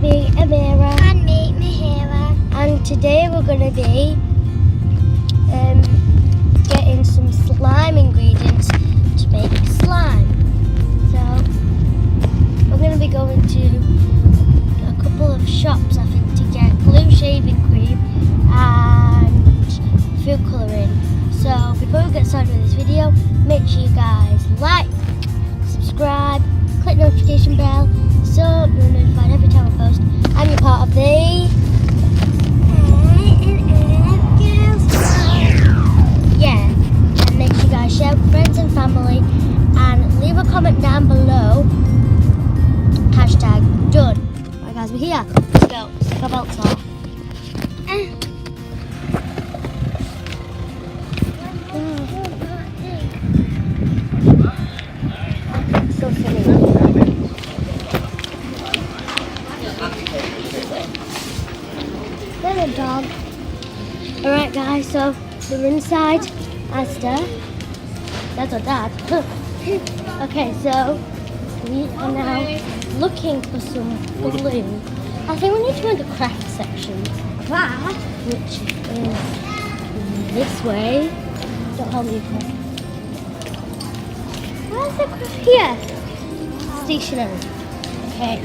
me, Amira. And me, Mahira. And today we're going to be getting some slime ingredients to make slime. So we're going to be going to a couple of shops, I think, to get glue, shaving cream and food colouring. So before we get started with this video, make sure you guys like, subscribe, click the notification bell so you're notified every time I post. And you're part of the and make sure you guys share with friends and family and leave a comment down below. Hashtag done. Alright guys, we're here. Let's go. Let's take our belts off. So silly. There's a dog. Alright guys, so we're inside Asda. That's our dad. Okay, so we are now looking for some glue. I think we need to go to the craft section. Craft? Which is this way. Don't hold me craft. Where's the craft? Here. Stationery. Okay.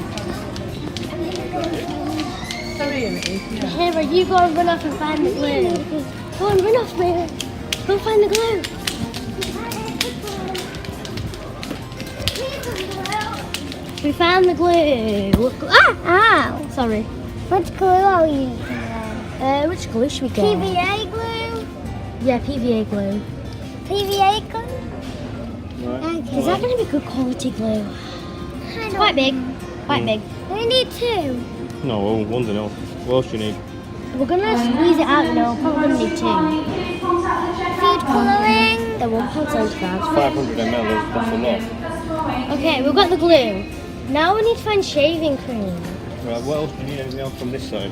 Hera, you go and run off and find the glue. Go and run off, Mary. Go find the glue. We found the glue. Ow! Sorry. Which glue are we using then? Which glue should we get? PVA glue? Yeah, PVA glue. PVA glue? Right. Okay. Is that going to be good quality glue? It's quite big. Quite big. We need two. No, well, one's enough. What else do you need? We're going to squeeze it out, probably going to need two. Food colouring. They're £1.75. 500 ml, that's a lot. Okay, we've got the glue. Now we need to find shaving cream. Right, what else do you need? Anything else from this side?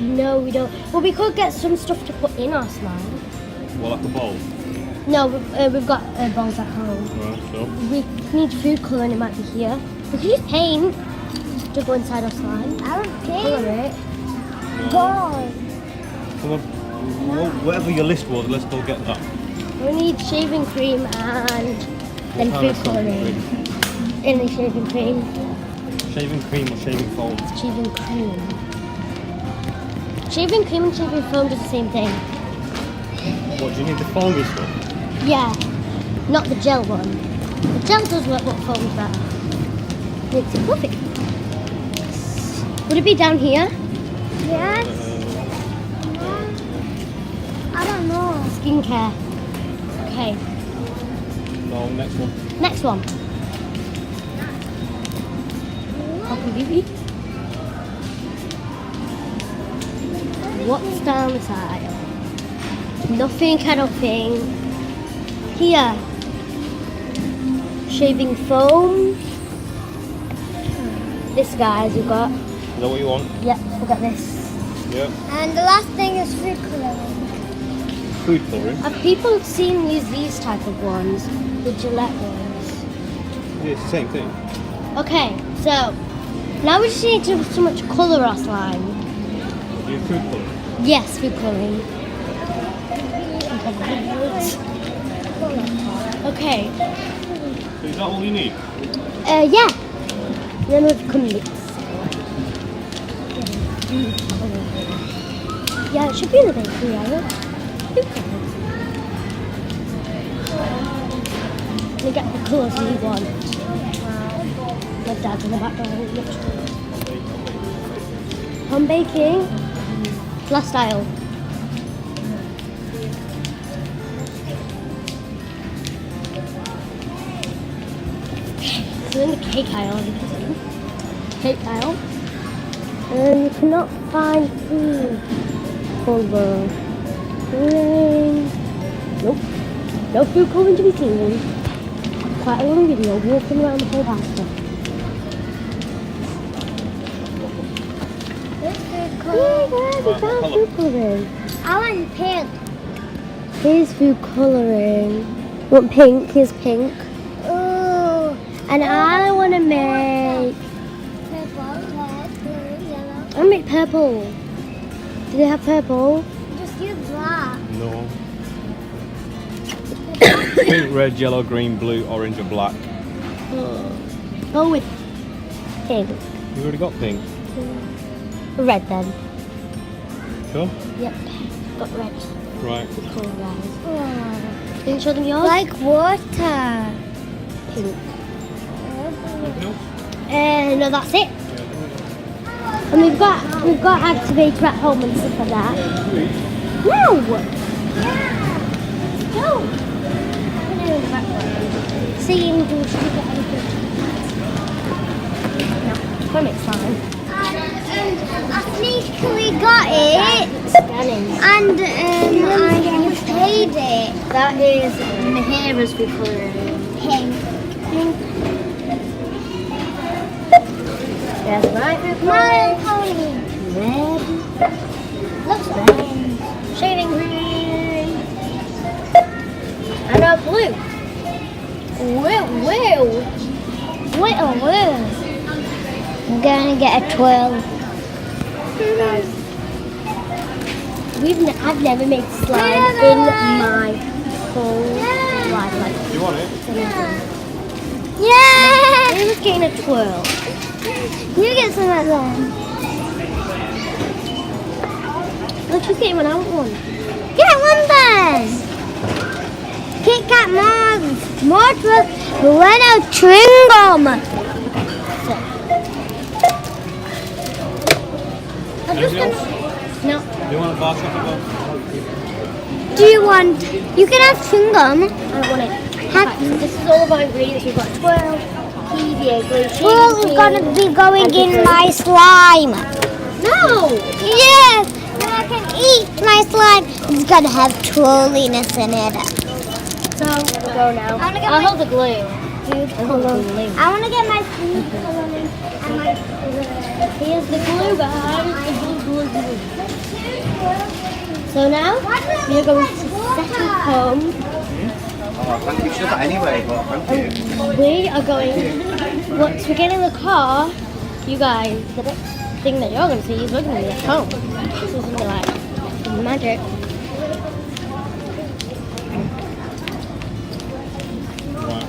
No, we don't. Well, we could get some stuff to put in our slime. Well, like a bowl. No, we've got bowls at home. Right, so. We need food colouring, it might be here. We could use paint to go inside our slime. I want Colour pink. it. Gold. Come on. Well, whatever your list was, let's go get that. We need shaving cream and then What kind food of shaving colouring. In the shaving cream. Shaving cream or shaving foam? Shaving cream. Shaving cream and shaving foam do the same thing. What, do you need the foamy stuff? Yeah, not the gel one. The gel does work, but foam's better. Makes it fluffy. Would it be down here? Yes. I don't know. Skincare. Okay, No, next one. next one. Coffee beauty. What's down the side? Nothing, I don't think. Here. Shaving foam. This guys we've got. Is that what you want? Yep, we've got this. Yeah. And the last thing is food colouring. Food colouring? Have people seen these type of ones? The Gillette ones. Yeah, it's the same thing. Okay, so now we just need to so much colour our slime. Do you food colouring? Yes, food colouring. Okay. So is that all you need? Yeah. Then we can mix. Yeah, it should be in the bakery area. Food colouring. We get the colours we want. My dad's in the background. Home baking. Last aisle. So in the cake aisle. Cake aisle. And you cannot find food colouring. Nope. No food colouring to be seen. Quite a long video walking around the whole basket. This food Yeah, colouring. guys, we found food colouring. I want pink. Here's food colouring. Want pink? Here's pink. Ooh. And I want to make Purple, red, blue. purple. Do they have purple? Just use black. No. Pink, red, yellow, green, blue, orange, and black. Go with pink. You've already got pink. Red then. Sure? Yep. Got red. Right. Colour red. Can you show them yours? Like water. Pink. Anything else? No, that's it. And we've got activator at home and stuff like that. No. Go. See, should we get anything? No. Come it's fine. I sneakily got it. Scanning. And I paid it. That is Mahira's we call it. Pink. There's right My pony. red. Looks red. Shading green. And a blue. Woo. I'm gonna get a 12. I've never made slime in my whole life. Like, You want it? it's amazing. Yeah! I was getting a twirl. You get some of them. Look, she's getting one out one. Get one then. Kit Kat more Bueno chewing gum. Anything else? No. Do you want a bar chocolate? Do you want? You can have chewing gum. I don't want it. Have- Okay, so this is all about ingredients. We've got 12 PVA glue. Well, it's gonna be going in my slime. No! Yes, and I can eat my slime. It's gonna have trolliness in it. So, we'll go now. I'm gonna get I'll my- hold the glue. Food I'll hold the glue. I want to get my food coloring and my Here's the glue, guys. The glue. So now, we are going to set it home. Oh, thank you. Should have anyway, but thank you. We are going, once we get in the car, you guys, the next thing that you're going to see is we're going to be at home. This is going to be like magic. Right.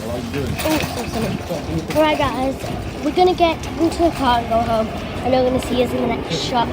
What are you doing? Alright guys, we're going to get into the car and go home. And you're going to see us in the next shop.